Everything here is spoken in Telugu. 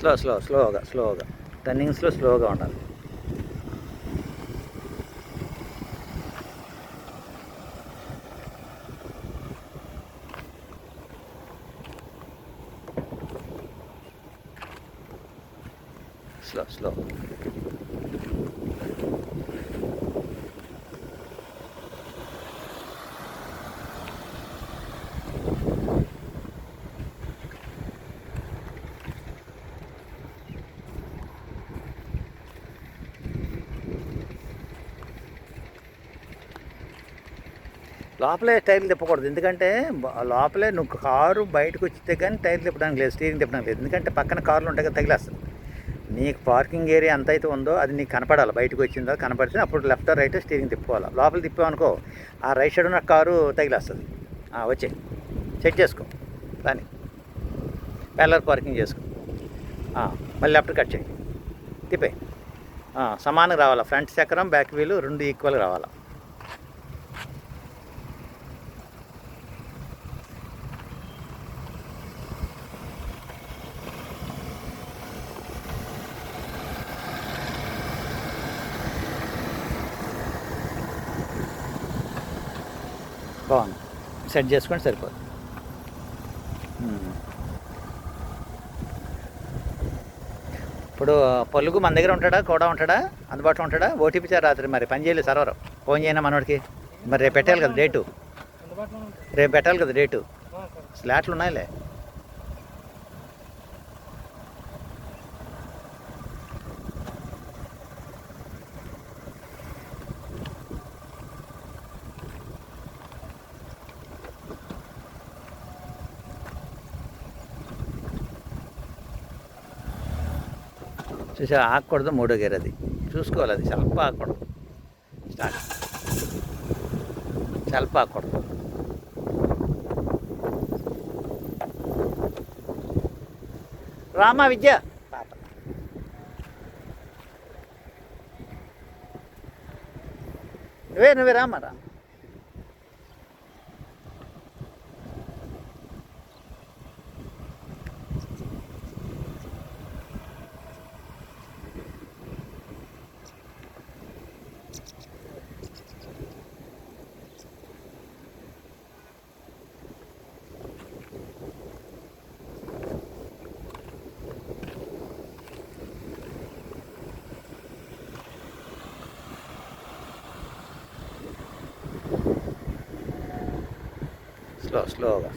స్లోగా టర్నింగ్స్లో స్లోగా ఉండాలి. స్లో లోపలే టైర్లు తిప్పకూడదు. ఎందుకంటే లోపలే నువ్వు కారు బయటకు వచ్చితే కానీ టైర్లు తిప్పడానికి లేదు, స్టీరింగ్ తిప్పడానికి లేదు. ఎందుకంటే పక్కన కార్లు ఉంటాయి కదా, తగిలేస్తుంది. నీకు పార్కింగ్ ఏరియా ఎంత అయితే ఉందో అది నీకు కనపడాలి. బయటకు వచ్చిందో కనపడితే అప్పుడు లెఫ్ట్ రైట్ స్టీరింగ్ తిప్పుకోవాలి. లోపల తిప్పామనుకో ఆ రైట్ సైడ్ ఉన్న కారు తగిలేస్తుంది. వచ్చే చెక్ చేసుకో, దాన్ని ప్యారలల్ పార్కింగ్ చేసుకో. మళ్ళీ లెఫ్ట్ కట్ చేయి, తిప్పే. సమానంగా రావాలా. ఫ్రంట్ చక్రం బ్యాక్ వీలు రెండు ఈక్వల్గా రావాలా. బాగుంది. సెట్ చేసుకొని సరిపోదు. ఇప్పుడు పొలుగు మన దగ్గర ఉంటాడా, కూడా ఉంటాడా, అందుబాటులో ఉంటాడా? ఓటీపీ సార్ రాత్రి మరి పని చేయలేదు సర్వర్. ఫోన్ చేయనా మనోడికి? మరి రేపు పెట్టాలి కదా డేటు, స్లాట్లు ఉన్నాయిలే. చూసా, ఆగకూడదు. మూడో గేర్ అది చూసుకోవాలి. అది సెల్ఫ్ ఆగకూడదు. స్టార్ట్, సెల్ఫ్ ఆగకూడదు. రామా విద్య పాప, నువ్వే రామా రా. స్లోగా